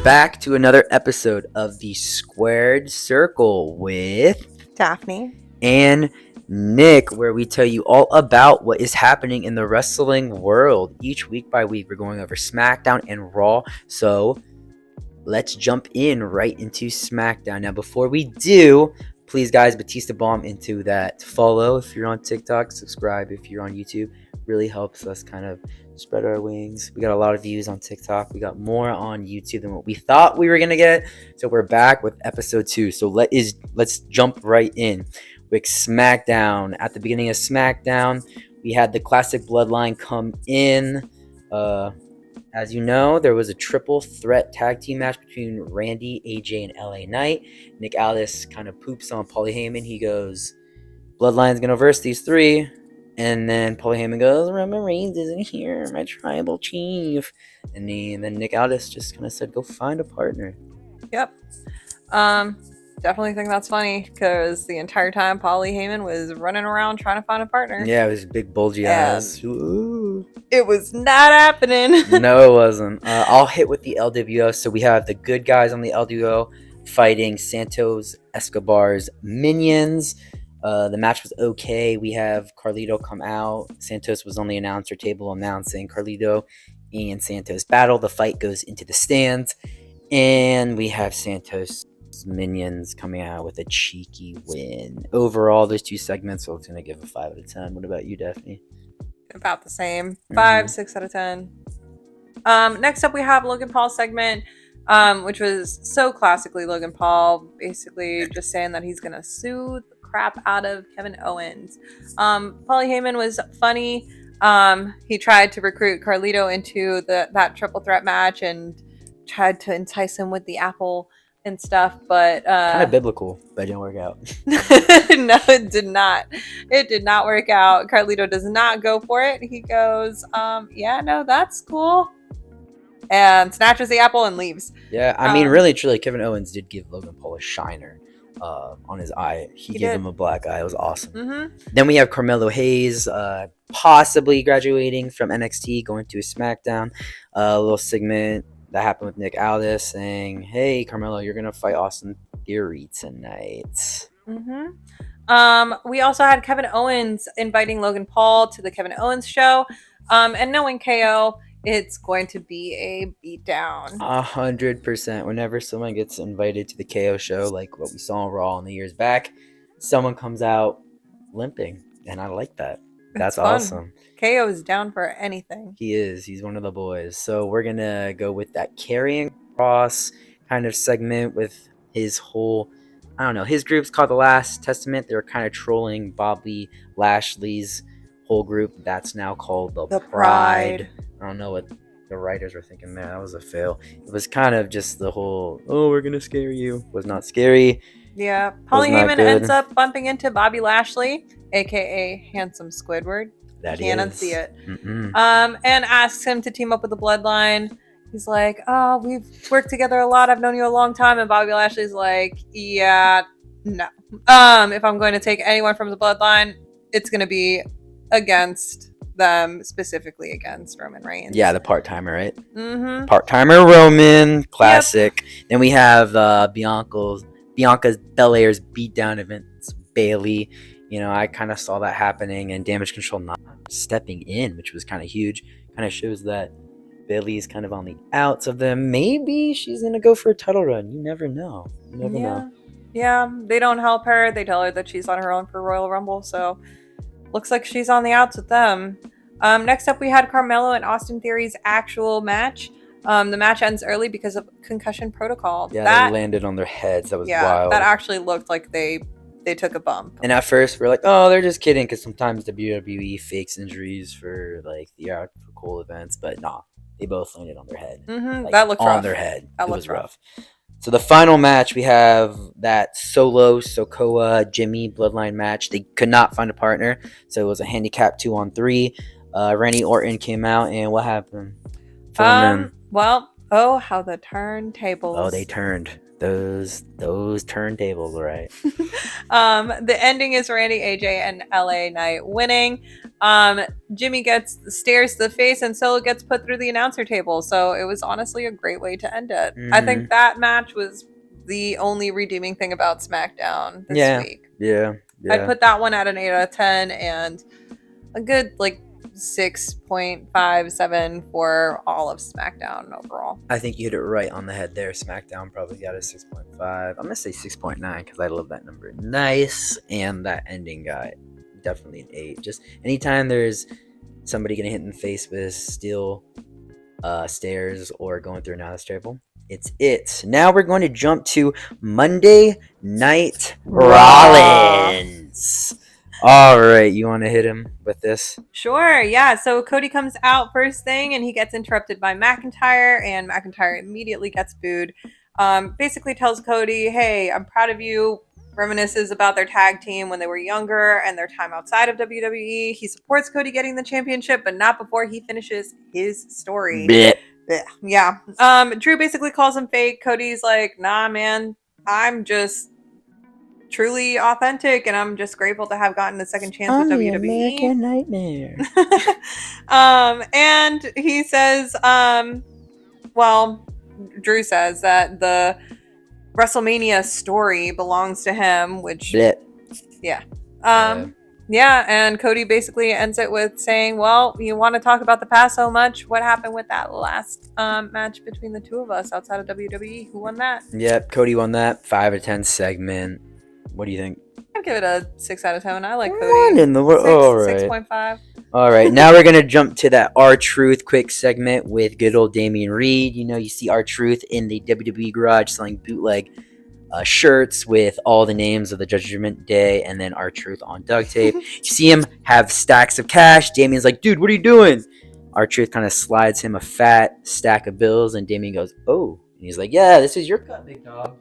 back to another episode of the Squared Circle with Daphne and Nick, where we tell you all about what is happening in the wrestling world. Each week by week, we're going over SmackDown and Raw. So let's jump in right into SmackDown. Now, before we do, please, guys, Batista Bomb into that follow if you're on TikTok, subscribe if you're on YouTube. Really helps us kind of spread our wings. We got a lot of views on TikTok. We got more on YouTube than what we thought we were gonna get. So we're back with episode 2. So let's jump right in with SmackDown. At the beginning of SmackDown, we had the classic Bloodline come in. As you know, there was a triple threat tag team match between Randy, AJ, and LA Knight. Nick Aldis kind of poops on Paulie Heyman. He goes, Bloodline's gonna verse these three. And then Paulie Heyman goes, Roman Reigns isn't here, my tribal chief. And then Nick Aldis just kind of said, go find a partner. Yep. Definitely think that's funny because the entire time Paulie Heyman was running around trying to find a partner. Yeah, it was big bulgy eyes. Ooh. It was not happening. No, it wasn't. I'll hit with the LWO. So we have the good guys on the LWO fighting Santos Escobar's minions. The match was okay. We have Carlito come out. Santos was on the announcer table announcing Carlito and Santos battle. The fight goes into the stands. And we have Santos' minions coming out with a cheeky win. Overall, there's 2 segments, so I was going to give a 5 out of 10. What about you, Daphne? About the same. 5, 6 out of 10. Next up, we have Logan Paul's segment, which was so classically Logan Paul, basically just saying that he's going to sue the crap out of Kevin Owens. Paulie Heyman was funny. He tried to recruit Carlito into that triple threat match and tried to entice him with the apple and stuff, but kind of biblical, but it didn't work out. No, it did not. It did not work out. Carlito does not go for it. He goes, yeah, no, that's cool, and snatches the apple and leaves. Yeah, I mean, really, truly, Kevin Owens did give Logan Paul a shiner on his eye. He gave him a black eye. It was awesome. Mm-hmm. Then we have Carmelo Hayes possibly graduating from NXT, going to a SmackDown. A little segment that happened with Nick Aldis saying, hey, Carmelo, you're going to fight Austin Theory tonight. Mm-hmm. We also had Kevin Owens inviting Logan Paul to the Kevin Owens show. And knowing KO, it's going to be a beatdown. 100%. Whenever someone gets invited to the KO show, like what we saw on Raw in the years back, someone comes out limping. And I like that. That's awesome. KO is down for anything. He is. He's one of the boys. So we're going to go with that carrying cross kind of segment with his whole, I don't know, his group's called The Last Testament. They were kind of trolling Bobby Lashley's whole group. That's now called The Pride. I don't know what the writers were thinking there. That was a fail. It was kind of just the whole, oh, we're going to scare you. Was not scary. Yeah. Paulie Heyman ends up bumping into Bobby Lashley, a.k.a. Handsome Squidward. That Can't is. unsee it. And asks him to team up with the Bloodline. He's like, oh, we've worked together a lot. I've known you a long time. And Bobby Lashley's like, yeah, no. If I'm going to take anyone from the Bloodline, it's going to be against them, specifically against Roman Reigns. Yeah, the part-timer, right? Mm-hmm. Part-timer Roman, classic. Yep. Then we have Bianca's Belair's beatdown events, Bailey. You know, I kind of saw that happening, and Damage Control not stepping in, which was kind of huge. Kind of shows that Bailey's kind of on the outs of them. Maybe she's going to go for a title run. You never know. You never know. Yeah, they don't help her. They tell her that she's on her own for Royal Rumble, so looks like she's on the outs with them. Next up, we had Carmelo and Austin Theory's actual match. The match ends early because of concussion protocol. Yeah, they landed on their heads. That was wild. That actually looked like they took a bump. And at first, we're like, oh, they're just kidding, because sometimes WWE fakes injuries for, like, theatrical events. But nah, they both landed on their head. Mm-hmm. Like, that looked rough. On their head. That was rough. rough. So the final match, we have that Solo, Sokoa, Jimmy Bloodline match. They could not find a partner, so it was a handicap 2-on-3. Randy Orton came out, and what happened? Well, how the turntables. Oh, they turned. Those turntables, right? The ending is Randy, AJ, and LA Knight winning. Jimmy gets stares to the face, and Solo gets put through the announcer table. So it was honestly a great way to end it. I think that match was the only redeeming thing about SmackDown this week. Yeah. I'd put that one at an 8 out of 10, and a good like 6.57 for all of SmackDown overall. I think you hit it right on the head there. SmackDown probably got a 6.5. I'm gonna say 6.9 because I love that number. Nice, and that ending got definitely an 8. Just anytime there's somebody getting hit in the face with steel stairs or going through an announce table, it's it. Now we're going to jump to Monday Night Rollins. All right, you want to hit him with this? Sure, yeah. So Cody comes out first thing, and he gets interrupted by McIntyre, and McIntyre immediately gets booed. Basically tells Cody, hey, I'm proud of you. Reminisces about their tag team when they were younger and their time outside of WWE. He supports Cody getting the championship, but not before he finishes his story. Blech. Yeah. Drew basically calls him fake. Cody's like, nah, man, I'm just truly authentic, and I'm just grateful to have gotten a second chance with WWE. American Nightmare. And he says, well, Drew says that the WrestleMania story belongs to him, which Blech. yeah. Yeah, and Cody basically ends it with saying, well, you want to talk about the past so much. What happened with that last match between the two of us outside of WWE? Who won that? Yep, Cody won that 5 out of 10 segment. What do you think? I'd give it a 6 out of 10. I like Cody. In the world. All right. 6.5. All right, now we're going to jump to that R-Truth quick segment with good old Damian Reed. You know, you see R-Truth in the WWE garage selling bootleg shirts with all the names of the Judgment Day and then R-Truth on duct tape. You see him have stacks of cash. Damian's like, dude, what are you doing? R-Truth kind of slides him a fat stack of bills, and Damian goes, oh. And he's like, yeah, this is your cut, big dog.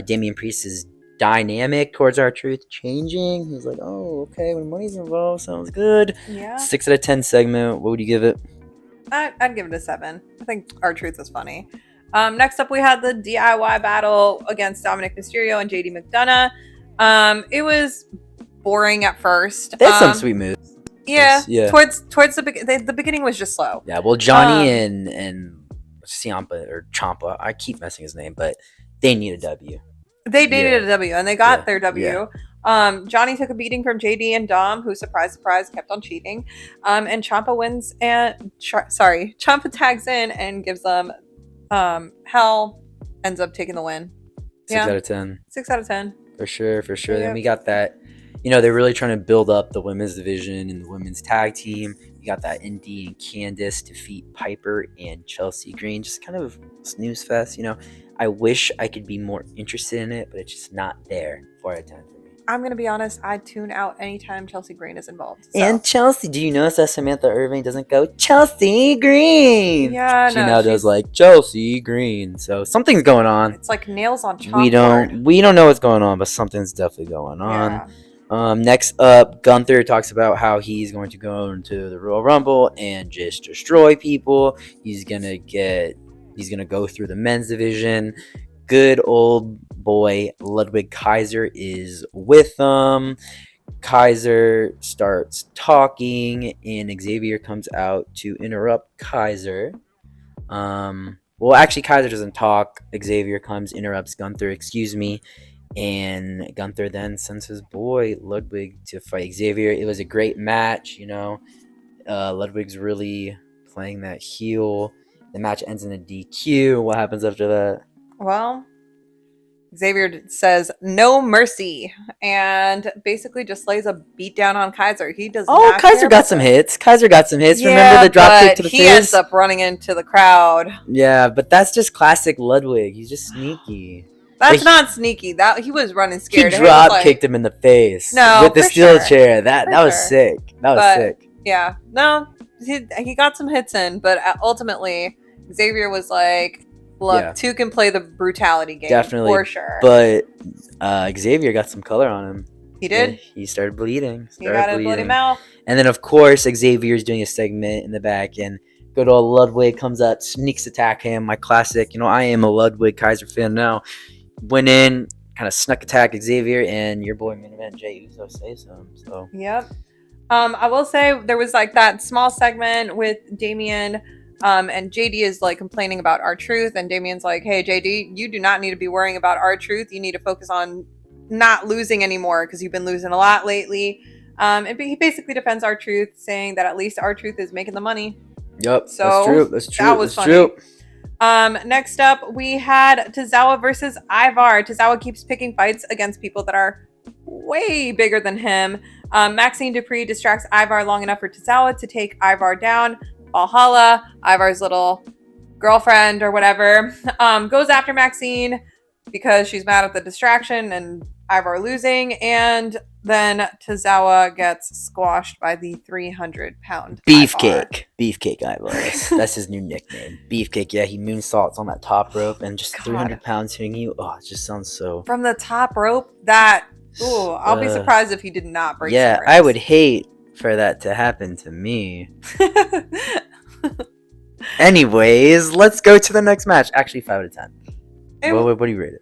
Damian Priest is dynamic towards R-Truth, changing. He's like, oh, okay, when money's involved, sounds good. Yeah. 6 out of 10 segment. What would you give it? I'd give it a 7. I think R-Truth is funny. Next up, we had the DIY battle against Dominic Mysterio and JD McDonough. It was boring at first. There's some sweet moves. Yeah. Towards the beginning was just slow. Yeah. Well, Johnny and Ciampa or Ciampa, I keep messing his name, but they need a W. They needed a W, and they got their W. Yeah. Johnny took a beating from JD and Dom, who, surprise, surprise, kept on cheating. And Ciampa wins and Ciampa tags in and gives them hell, ends up taking the win. 6 out of 10. 6 out of 10. For sure. Yeah. Then we got that, they're really trying to build up the women's division and the women's tag team. You got that Indy and Candice defeat Piper and Chelsea Green. Just kind of snooze fest, I wish I could be more interested in it, but it's just not there. 4 out of 10 for me. I'm going to be honest, I tune out anytime Chelsea Green is involved. So. And Chelsea, do you notice that Samantha Irving doesn't go Chelsea Green? Yeah, she now does like Chelsea Green. So something's going on. It's like nails on chalkboard. We don't know what's going on, but something's definitely going on. Yeah. Next up, Gunther talks about how he's going to go into the Royal Rumble and just destroy people. He's gonna go through the men's division. Good old boy Ludwig Kaiser is with them. Kaiser starts talking, and Xavier comes out to interrupt Kaiser. Well, actually, Kaiser doesn't talk. Xavier comes, interrupts Gunther, and Gunther then sends his boy Ludwig to fight Xavier. It was a great match, Ludwig's really playing that heel. The match ends in a DQ. What happens after that? Well, Xavier says no mercy and basically just lays a beat down on Kaiser. He does. Oh, Kaiser got some hits. Yeah, remember the drop kick to the face? He ends up running into the crowd. Yeah, but that's just classic Ludwig. He's just sneaky. That's not sneaky. That he was running scared. He drop kicked him in the face. No, with the steel chair. That was sick. That was sick. Yeah, no, he got some hits in, but ultimately Xavier was like, look, two can play the brutality game. Definitely. For sure. But Xavier got some color on him. He did? He started bleeding. He got a bloody mouth. And then, of course, Xavier's doing a segment in the back, and Good old Ludwig comes out, sneaks attack him. My classic. I am a Ludwig Kaiser fan now. Went in, kind of snuck attack Xavier, and your boy main event Jay Uso saves him. So Yep. I will say there was like that small segment with Damien, and JD is like complaining about R-Truth, and Damien's like, "Hey, JD, you do not need to be worrying about R-Truth. You need to focus on not losing anymore because you've been losing a lot lately." And he basically defends R-Truth, saying that at least R-Truth is making the money. Yep, So that's true. That's true. that was funny. True. Next up, we had Tozawa versus Ivar. Tozawa keeps picking fights against people that are way bigger than him. Maxine Dupree distracts Ivar long enough for Tozawa to take Ivar down. Valhalla, Ivar's little girlfriend or whatever, goes after Maxine because she's mad at the distraction and Ivar losing. And then Tozawa gets squashed by the 300-pound Beefcake. Beefcake Ivar. That's his new nickname. Beefcake. Yeah, he moonsaults on that top rope and just 300 pounds hitting you. Oh, it just sounds so... From the top rope? Ooh, I'll be surprised if he did not break some ribs. I would hate for that to happen to me. Anyways, let's go to the next match. Actually, 5 out of 10. What do you rate it?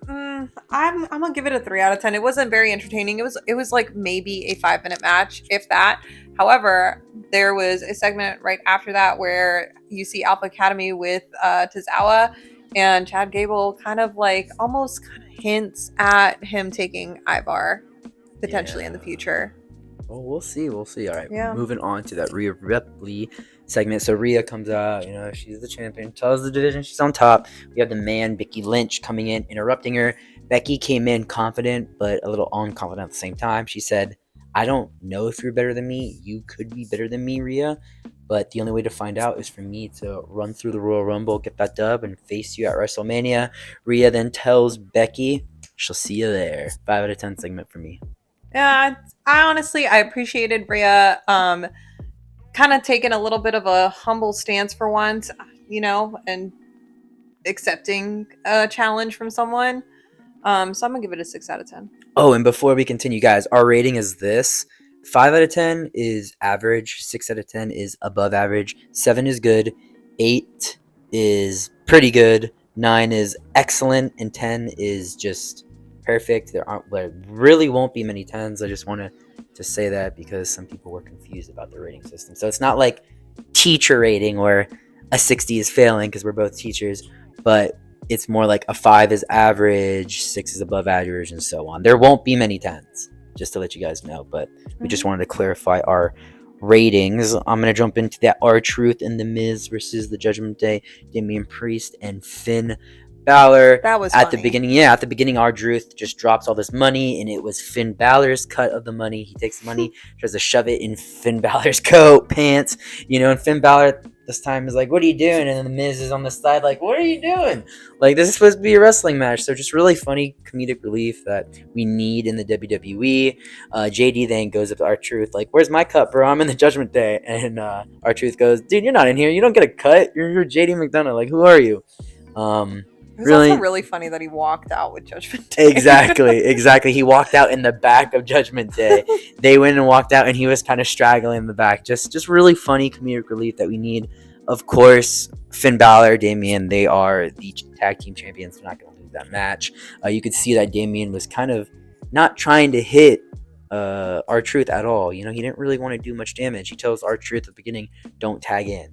I'm gonna give it a 3 out of 10. It wasn't very entertaining. It was like maybe a 5-minute match, if that. However, there was a segment right after that where you see Alpha Academy with Tozawa, and Chad Gable kind of like almost kind of hints at him taking Ivar potentially in the future. Well, we'll see. All right, moving on to that Rhea Ripley segment. So Rhea comes out, she's the champion, tells the division she's on top. We have the man, Becky Lynch, coming in, interrupting her. Becky came in confident, but a little unconfident at the same time. She said, "I don't know if you're better than me. You could be better than me, Rhea. But the only way to find out is for me to run through the Royal Rumble, get that dub, and face you at WrestleMania." Rhea then tells Becky she'll see you there. 5 out of 10 segment for me. Yeah, I appreciated Rhea kind of taking a little bit of a humble stance for once, and accepting a challenge from someone. So I'm gonna give it a 6 out of 10. Oh, and before we continue, guys, our rating is this. 5 out of 10 is average. 6 out of 10 is above average. 7 is good. 8 is pretty good. 9 is excellent. And 10 is just perfect. There really won't be many 10s. I just wanted to say that because some people were confused about the rating system. So it's not like teacher rating where a 60 is failing because we're both teachers, but it's more like a 5 is average, 6 is above average, and so on. There won't be many 10s, just to let you guys know, but we just wanted to clarify our ratings. I'm going to jump into that R-Truth and The Miz versus the Judgment Day, Damian Priest and Finn Balor. That was at the beginning, R-Truth just drops all this money, and it was Finn Balor's cut of the money. He takes the money, tries to shove it in Finn Balor's coat, pants, and Finn Balor this time is like, "What are you doing?" And then the Miz is on the side like, "What are you doing?" Like, this is supposed to be a wrestling match. So just really funny comedic relief that we need in the WWE. JD then goes up to R-Truth like, "Where's my cut, bro? I'm in the Judgment Day." And R-Truth goes, "Dude, you're not in here. You don't get a cut. You're JD McDonough. Like, who are you?" It was also really funny that he walked out with Judgment Day. Exactly. He walked out in the back of Judgment Day. They went and walked out, and he was kind of straggling in the back. Just really funny comedic relief that we need. Of course, Finn Balor, Damian, they are the tag team champions. They're not going to lose that match. You could see that Damian was kind of not trying to hit R-Truth at all. He didn't really want to do much damage. He tells R-Truth at the beginning, "Don't tag in,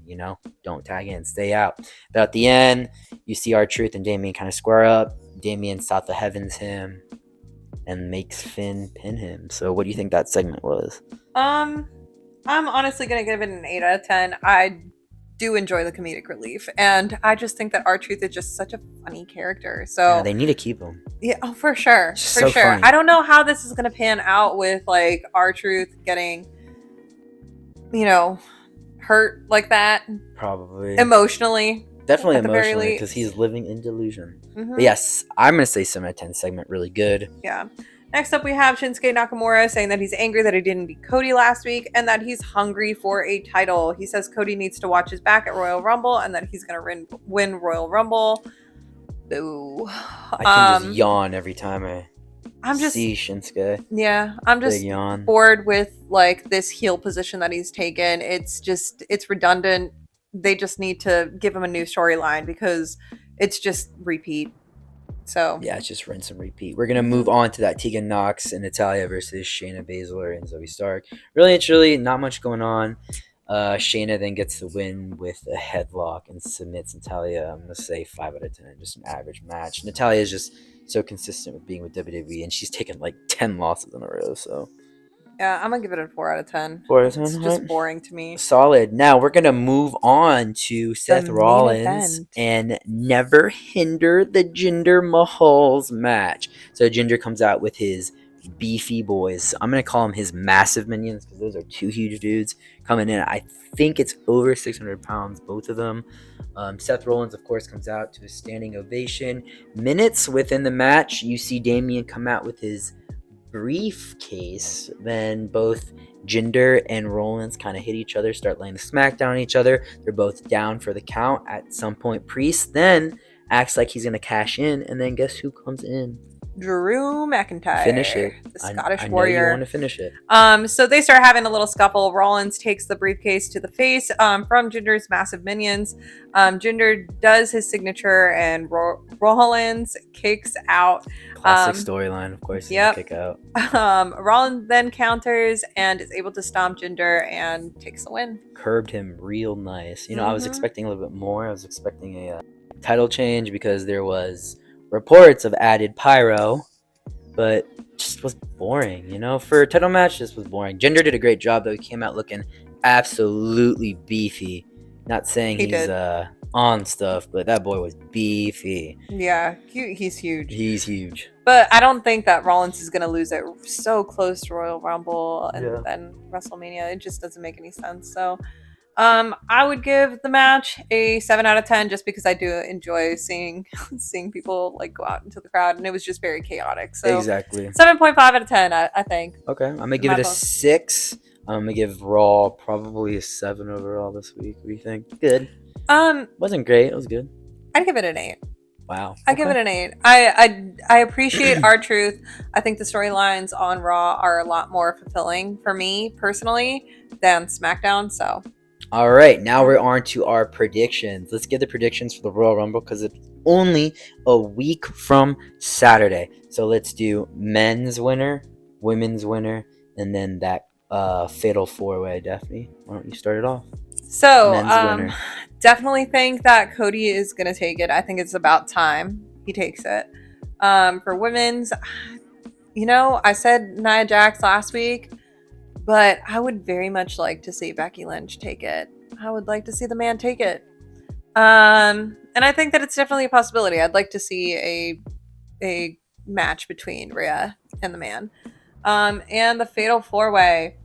don't tag in, stay out." But at the end, you see R-Truth and Damian kind of square up. Damian south the heavens him and makes Finn pin him. So what do you think that segment was? I'm honestly gonna give it an 8 out of 10. I do enjoy the comedic relief, and I just think that R-Truth is just such a funny character. So they need to keep him. Yeah, for sure. Funny. I don't know how this is gonna pan out with like R-Truth getting, hurt like that. Probably emotionally. Definitely emotionally, because he's living in delusion. But yes, I'm gonna say 7 out of 10 segment really good. Yeah. Next up, we have Shinsuke Nakamura saying that he's angry that he didn't beat Cody last week and that he's hungry for a title. He says Cody needs to watch his back at Royal Rumble and that he's going to win Royal Rumble. Boo. I can just yawn every time I see Shinsuke. Yeah, I'm just bored with like this heel position that he's taken. It's redundant. they just need to give him a new storyline because it's just repeat. So yeah, it's just rinse and repeat. We're gonna move on to that Tegan Knox and Natalia versus Shayna Baszler and Zoe Stark. Really and truly, not much going on. Shayna then gets the win with a headlock and submits Natalia. I'm gonna say 5 out of 10, just an average match. Natalia is just so consistent with being with WWE, and she's taken like 10 losses in a row. So yeah, I'm gonna give it a 4 out of 10. 4 out of 10. It's just boring to me. Solid. Now we're gonna move on to Seth main Rollins event. and Never Hinder the Jinder Mahal's match. So Jinder comes out with his beefy boys. I'm gonna call them his massive minions because those are 2 huge dudes coming in. I think it's over 600 pounds, both of them. Seth Rollins, of course, comes out to a standing ovation. Minutes within the match, you see Damian come out with his briefcase. Then both Jinder and Rollins kind of hit each other, start laying the smack down on each other. They're both down for the count. At some point, Priest then acts like he's going to cash in, and then guess who comes in? Drew McIntyre. Finish it. The Scottish I Warrior. know you want to finish it. So they start having a little scuffle. Rollins takes the briefcase to the face from Jinder's massive minions. Jinder does his signature, and Rollins kicks out. Classic storyline, of course. Yep. Kick out. Rollins then counters and is able to stomp Jinder and takes the win. Curbed him real nice. I was expecting a little bit more. I was expecting a title change because there was reports of added pyro, but just was boring. For a title match, this was boring. Jinder did a great job, though. He came out looking absolutely beefy. Not saying he's on stuff, but that boy was beefy. Yeah, he's huge. He's huge. But I don't think that Rollins is going to lose it so close to Royal Rumble and then WrestleMania. It just doesn't make any sense. So I would give the match a 7 out of 10 just because I do enjoy seeing people like go out into the crowd, and it was just very chaotic. So exactly 7.5 out of 10, I think. Okay, I'm gonna give it a 6. I'm gonna give Raw probably a 7 overall this week. What do you think? Good. Wasn't great. It was good. I'd give it an 8. Wow. I give it an 8. I appreciate R-Truth. I think the storylines on Raw are a lot more fulfilling for me personally than SmackDown. So. All right, now we're on to our predictions. Let's get the predictions for the Royal Rumble because it's only a week from Saturday. So let's do men's winner, women's winner, and then that fatal 4-way. Daphne, why don't you start it off? So, definitely think that Cody is going to take it. I think it's about time he takes it. For women's, I said Nia Jax last week, but I would very much like to see Becky Lynch take it. I would like to see the man take it. And I think that it's definitely a possibility. I'd like to see a match between Rhea and the man. And the fatal 4-way.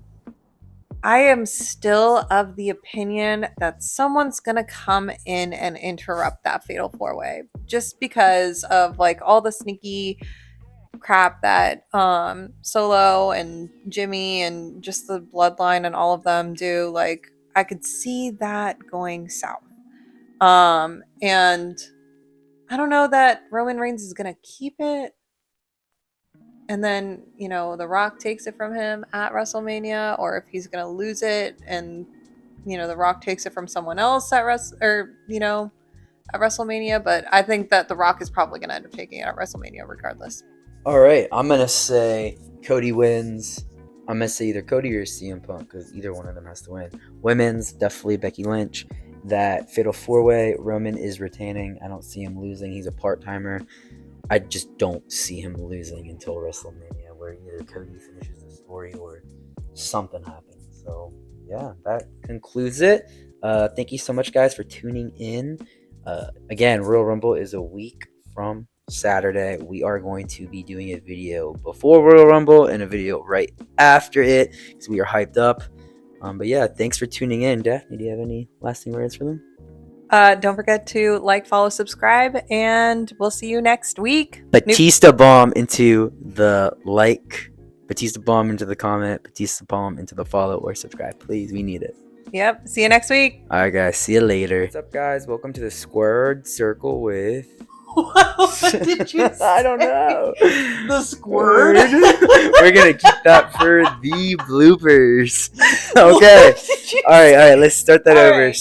I am still of the opinion that someone's going to come in and interrupt that fatal 4-way just because of like all the sneaky crap that Solo and Jimmy and just the bloodline and all of them do. Like, I could see that going south. And I don't know that Roman Reigns is going to keep it. And then, The Rock takes it from him at WrestleMania, or if he's going to lose it and, The Rock takes it from someone else at WrestleMania. But I think that The Rock is probably going to end up taking it at WrestleMania regardless. All right, I'm going to say Cody wins. I'm going to say either Cody or CM Punk because either one of them has to win. Women's, definitely Becky Lynch. That fatal 4-way, Roman is retaining. I don't see him losing. He's a part-timer. I just don't see him losing until WrestleMania, where either Cody finishes the story or something happens. So, yeah, that concludes it. Thank you so much, guys, for tuning in. Again, Royal Rumble is a week from Saturday. We are going to be doing a video before Royal Rumble and a video right after it because we are hyped up. But yeah, thanks for tuning in. Daphne, do you have any lasting words for them? Don't forget to like, follow, subscribe, and we'll see you next week. Batista bomb into the like, Batista bomb into the comment, Batista bomb into the follow or subscribe. Please, we need it. Yep. See you next week. All right, guys. See you later. What's up, guys? Welcome to the Squared Circle with... What did you say? I don't know. The squirt. We're gonna keep that for the bloopers. Okay. All right. Let's start that over.